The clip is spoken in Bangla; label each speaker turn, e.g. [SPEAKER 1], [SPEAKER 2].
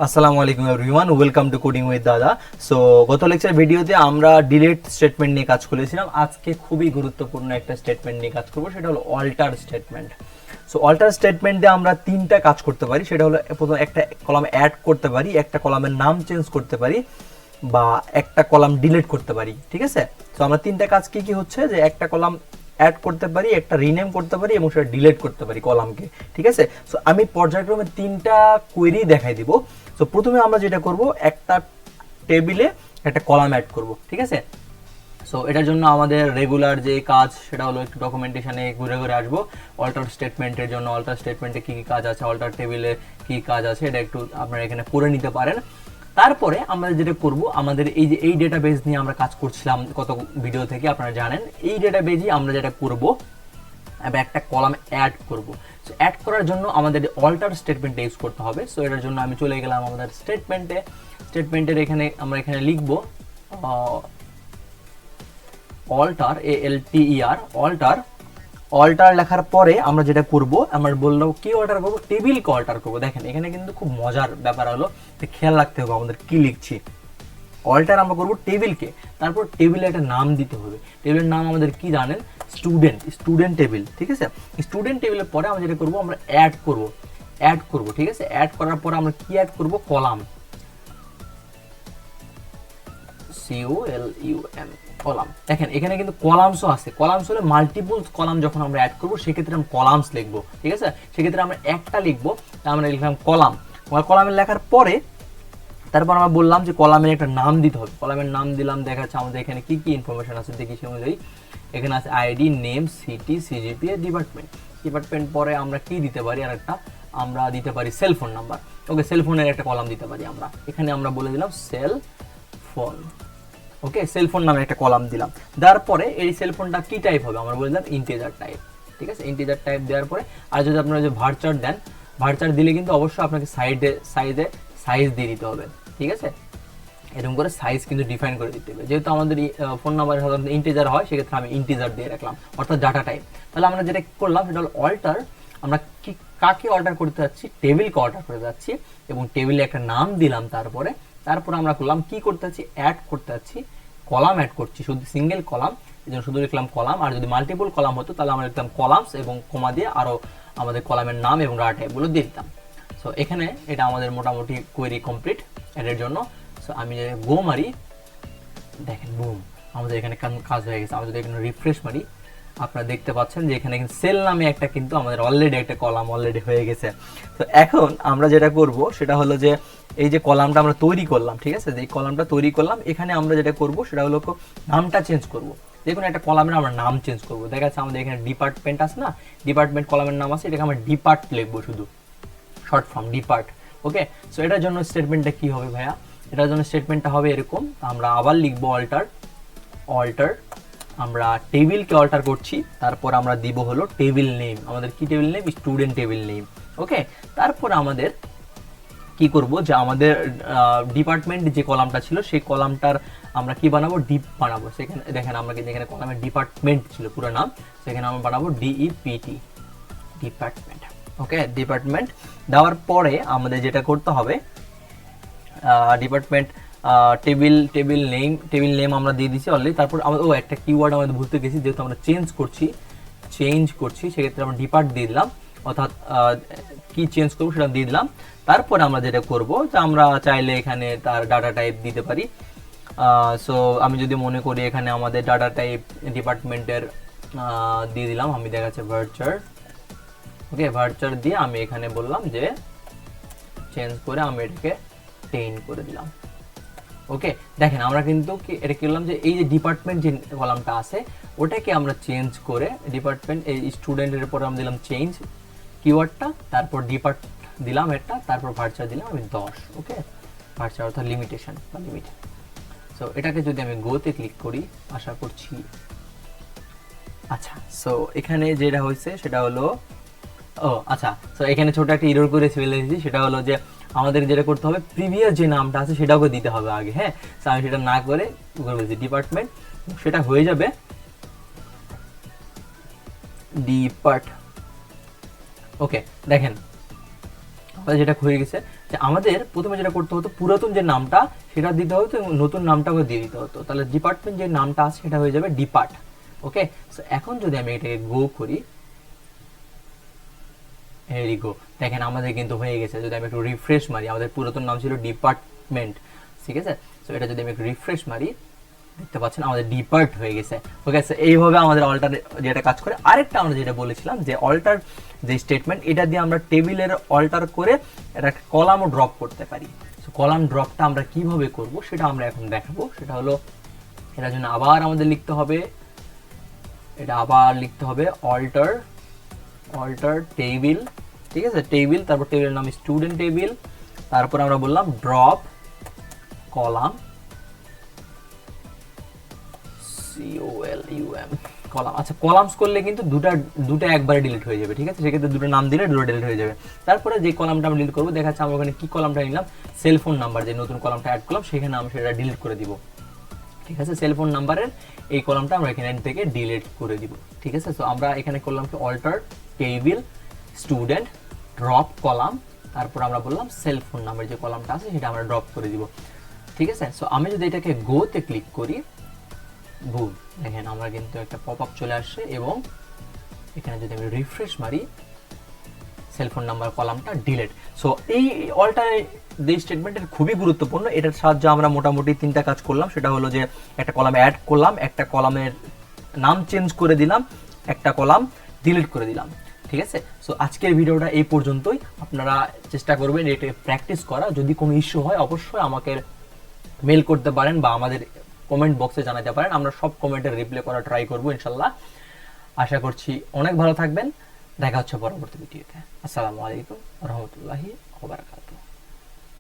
[SPEAKER 1] আসসালামু আলাইকুম everyone, welcome to coding with দাদা। সো গত লেকচার ভিডিওতে আমরা ডিলিট স্টেটমেন্ট নিয়ে কাজ করেছিলাম। আজকে খুবই গুরুত্বপূর্ণ একটা স্টেটমেন্ট নিয়ে কাজ করব, সেটা হলো alter statement. So alter statement দিয়ে আমরা তিনটা কাজ করতে পারি। সেটা হলো প্রথম একটা কলাম অ্যাড করতে পারি, একটা কলামের নাম চেঞ্জ করতে পারি, বা একটা কলাম ডিলিট করতে পারি। ঠিক আছে, সো আমরা তিনটা কাজ কি কি হচ্ছে যে একটা কলাম অ্যাড করতে পারি, একটা রিনেম করতে পারি এবং সেটা ডিলিট করতে পারি কলামকে। ঠিক আছে, সো আমি পর্যায়ক্রমে তিনটা কোয়েরি দেখাই দিব। সো প্রথমে আমরা যেটা করব, একটা টেবিলে একটা কলাম অ্যাড করব। ঠিক আছে, সো এটার জন্য আমাদের রেগুলার যে কাজ সেটা হলো একটু ডকুমেন্টেশনে ঘুরে ঘুরে আসবো। অল্টার স্টেটমেন্টের জন্য অল্টার স্টেটমেন্টে কী কী কাজ আছে, অল্টার টেবিলে কী কাজ আছে, এটা একটু আপনারা এখানে করে নিতে পারেন। তারপরে আমরা যেটা করব, আমাদের এই যে এই ডেটাবেস নিয়ে আমরা কাজ করছিলাম কত ভিডিও থেকে, আপনারা জানেন এই ডেটাবেজই আমরা যেটা করব, একটা কলাম অ্যাড করব। সো অ্যাড করার জন্য আমাদের অল্টার স্টেটমেন্টে ইউজ করতে হবে। সো এটার জন্য আমি চলে গেলাম আমাদের স্টেটমেন্টের এখানে আমরা এখানে লিখব অল্টার, ALTER, অল্টার লেখার পরে আমরা যেটা করব, আমরা বললাম কি অল্টার করব, টেবিলকে অল্টার করব। দেখেন এখানে কিন্তু খুব মজার ব্যাপার হলো, খেয়াল রাখতে হবে আমাদের কি লিখছি। অল্টার আমরা করব টেবিলকে, তারপর টেবিলে একটা নাম দিতে হবে। টেবিলের নাম আমাদের কি জানেন, স্টুডেন্ট টেবিল। ঠিক আছে, স্টুডেন্ট টেবিলের পরে আমরা যেটা করব, আমরা অ্যাড করব। ঠিক আছে, অ্যাড করার পরে আমরা কি অ্যাড করব, কলাম, COLUM, কলাম। দেখেন এখানে কিন্তু কলামসও আছে। কলামস হলে মাল্টিপল কলাম যখন আমরা অ্যাড করব সেক্ষেত্রে আমরা কলামস লিখবো। ঠিক আছে, সেক্ষেত্রে আমরা একটা লিখবো, আমরা লিখলাম কলাম। কলামের লেখার পরে তারপর আমরা বললাম যে কলামের একটা নাম দিতে হবে। কলামের নাম দিলাম, দেখা যাচ্ছে আমাদের এখানে কি কি ইনফরমেশন আছে দেখি সেই অনুযায়ী। এখানে আছে ID, name, city, CGPA, department. পরে আমরা কি দিতে পারি, আর একটা আমরা দিতে পারি সেল ফোন নাম্বার। ওকে, সেল ফোনের একটা কলাম দিতে পারি আমরা। এখানে আমরা বলে দিলাম সেল ফোন। ওকে, সেল ফোন নামে একটা কলাম দিলাম। দেওয়ার পরে এই সেল ফোনটা কি টাইপ হবে, আমরা বলে দিলাম ইন্টিজার টাইপ। ঠিক আছে, ইন্টিজার টাইপ দেওয়ার পরে আর যদি আপনারা যে ভার্চার দেন, ভার্চার দিলে কিন্তু অবশ্যই আপনাকে সাইজ দিয়ে দিতে হবে। ঠিক আছে, এরকম করে সাইজ কিন্তু ডিফাইন করে দিতে হবে। যেহেতু আমাদের ফোন নাম্বার সাধারণত ইন্টিজার হয়, সেক্ষেত্রে আমি ইন্টিজার দিয়ে রাখলাম, অর্থাৎ ডাটা টাইপ। তাহলে আমরা যেটা করলাম সেটা হলো অল্টার। আমরা কি কাকে অল্টার করতে যাচ্ছি, টেবিলকে অল্টার করতে যাচ্ছি, এবং টেবিলে একটা নাম দিলাম। তারপরে আমরা করলাম কি করতে যাচ্ছি, অ্যাড করতে যাচ্ছি, কলাম অ্যাড করছি। শুধু সিঙ্গেল কলাম, এই জন্য শুধু লিখলাম কলাম। আর যদি মাল্টিপল কলাম হতো তাহলে আমরা লিখতাম কলামস এবং কমা দিয়ে আরও আমাদের কলামের নাম এবং ডাটা টাইপগুলো দিয়ে দিতাম। সো এখানে এটা আমাদের মোটামুটি কোয়েরি কমপ্লিট এর জন্য। সো আমি যে গো মারি, দেখেন বুম, আমাদের এখানে কাজ হয়ে গেছে। আমরা যদি এখানে রিফ্রেশ মারি, আপনারা দেখতে পাচ্ছেন যে এখানে সেল নামে একটা কিন্তু আমাদের অলরেডি একটা কলাম অলরেডি হয়ে গেছে। তো এখন আমরা যেটা করব সেটা হলো যে এই যে কলামটা আমরা তৈরি করলাম, ঠিক আছে, যে এই কলামটা তৈরি করলাম, এখানে আমরা যেটা করব সেটা হলো নামটা চেঞ্জ করব। দেখুন একটা কলামের আমরা নাম চেঞ্জ করব। দেখা যাচ্ছে আমাদের এখানে ডিপার্টমেন্ট আছে না, ডিপার্টমেন্ট কলামের নাম আছে, এটাকে আমরা ডিপার্ট লিখবো, শুধু শর্ট ফর্ম ডিপার্ট। ওকে, সো এটার জন্য স্টেটমেন্টটা কি হবে ভাইয়া, এটার জন্য স্টেটমেন্টটা হবে এরকম। আমরা আবার লিখবো অল্টার, আমরা টেবিলকে অল্টার করছি, তারপর আমরা দিব হলো টেবিল নেম। আমাদের কি table name, student table name. Okay, তারপর আমাদের কি করব, যে আমাদের ডিপার্টমেন্ট যে কলামটা ছিল সেই কলামটার আমরা কি বানাবো, ডিপ বানাবো। সেখানে দেখেন আমরা কিন্তু এখানে কলামের ডিপার্টমেন্ট ছিল পুরো নাম, সেখানে আমরা বানাবো DEPT, ডিপার্টমেন্ট। ওকে, ডিপার্টমেন্ট দেওয়ার পরে আমাদের যেটা করতে হবে, ডিপার্টমেন্ট টেবিল নেম আমরা দিয়ে দিচ্ছি অলরেডি। তারপর আমাদের একটা কিওয়ার্ড আমাদের ভুলতে গেছি, যেহেতু আমরা চেঞ্জ করছি সেক্ষেত্রে আমরা ডিপার্ট দিয়ে দিলাম, অর্থাৎ কি চেঞ্জ করবো সেটা দিয়ে দিলাম। তারপরে আমরা যেটা করব, যে আমরা চাইলে এখানে তার ডাটা টাইপ দিতে পারি। সো আমি যদি মনে করি এখানে আমাদের ডাটা টাইপ ডিপার্টমেন্টের দিয়ে দিলাম, আমি দেখা যাচ্ছে ভার্চার। ওকে, ভার্চার দিয়ে আমি এখানে বললাম যে চেঞ্জ করে আমি এটাকে 10 করে দিলাম। ওকে, দেখেন আমরা কিন্তু এটা কি করলাম, যে এই যে ডিপার্টমেন্ট যে কলামটা আছে ওটাকে আমরা চেঞ্জ করে ডিপার্টমেন্ট, এই স্টুডেন্টের পরে আমরা দিলাম চেঞ্জ কিওয়ার্ডটা, তারপর ডিপার্ট দিলাম একটা, তারপর ভার্চার দিলাম আমি 10। ওকে, ভার্চার অর্থাৎ লিমিটেশন বা লিমিট। সো এটাকে যদি আমি গোতে ক্লিক করি, আশা করছি আচ্ছা। সো এখানে যেটা হয়েছে সেটা হলো, আচ্ছা, সো এখানে ছোট একটা এরর করে ফেলে দিয়েছি। সেটা হলো যে আমাদের যেটা করতে হবে, প্রিভিয়াস যে নামটা আছে সেটাকে দিতে হবে আগে। হ্যাঁ, সো আমি সেটা না করে বলছি ডিপার্টমেন্ট, সেটা হয়ে যাবে ডিপার্ট। ওকে, দেখেন আমাদের যেটা হয়ে গেছে যে আমাদের প্রথমে যেটা করতে হতো পুরাতন যে নামটা সেটা দিতে হতো এবং নতুন নামটাকে দিয়ে দিতে হতো, তাহলে ডিপার্টমেন্ট যে নামটা আছে সেটা হয়ে যাবে ডিপার্ট। ওকে, সো এখন যদি আমি এটাকে গো করি, হেরি গো, দেখেন আমাদের কিন্তু হয়ে গেছে। যদি আমি একটু রিফ্রেশ মারি, আমাদের পুরাতন নাম ছিল ডিপার্টমেন্ট, ঠিক আছে। সো এটা যদি আমি একটু রিফ্রেশ মারি, দেখতে পাচ্ছেন আমাদের ডিপার্ট হয়ে গেছে। ওকে, সো এইভাবে আমাদের অল্টার যেটা কাজ করে। আরেকটা আমরা যেটা বলেছিলাম যে অল্টার যে স্টেটমেন্ট, এটা দিয়ে আমরা টেবিলের অল্টার করে একটা কলামও ড্রপ করতে পারি। সো কলাম ড্রপটা আমরা কিভাবে করব সেটা আমরা এখন দেখাবো। সেটা হলো, এটার জন্য আবার আমাদের লিখতে হবে, এটা আবার লিখতে হবে অল্টার টেবিল, ঠিক আছে, টেবিল, তারপর টেবিলের নাম স্টুডেন্ট টেবিল, তারপর আমরা বললাম ড্রপ কলাম, COLUM কলাম। আচ্ছা, কলামস করলে কিন্তু দুটা একবারে ডিলিট হয়ে যাবে, ঠিক আছে, সেক্ষেত্রে দুটো নাম দিলে দুটো ডিলিট হয়ে যাবে। তারপরে যে কলামটা আমরা ডিলিট করবো, দেখাচ্ছে আমরা ওখানে কি কলামটা নিলাম, সেলফোন নাম্বার, যে নতুন কলামটা অ্যাড করলাম সেখানে আমরা সেটা ডিলিট করে দিব, ঠিক আছে। সেলফোন নাম্বারের এই কলামটা আমরা এখানে থেকে ডিলিট করে দিব, ঠিক আছে। সো আমরা এখানে করলাম কি alter table student drop column, তারপর আমরা বললাম সেলফোন নাম্বার যে কলামটা আছে সেটা আমরা ড্রপ করে দিব, ঠিক আছে। সো আমি যদি এটাকে গোতে ক্লিক করি, বুম, দেখেন আমরা কিন্তু একটা পপআপ চলে আসছে এবং এখানে যদি আমি রিফ্রেশ মারি, সেলফোন নাম্বার কলামটা ডিলিট। সো এই অল্টার যে স্টেটমেন্টের খুবই গুরুত্বপূর্ণ, এটার সাহায্যে আমরা মোটামুটি তিনটা কাজ করলাম। সেটা হলো যে একটা কলাম অ্যাড করলাম, একটা কলামের নাম চেঞ্জ করে দিলাম, একটা কলাম ডিলিট করে দিলাম, ঠিক আছে। সো আজকের ভিডিওটা এই পর্যন্তই। আপনারা চেষ্টা করবেন এটা প্র্যাকটিস করা। যদি কোনো ইস্যু হয় অবশ্যই আমাকে মেল করতে পারেন বা আমাদের কমেন্ট বক্সে জানাতে পারেন, আমরা সব কমেন্টের রিপ্লাই করা ট্রাই করবো ইনশাল্লাহ। আশা করছি অনেক ভালো থাকবেন। দেখা হচ্ছে পরবর্তী ভিডিওতে। আসসালামু আলাইকুম রহমতুল্লাহি ওয়া বারাকাতুহু।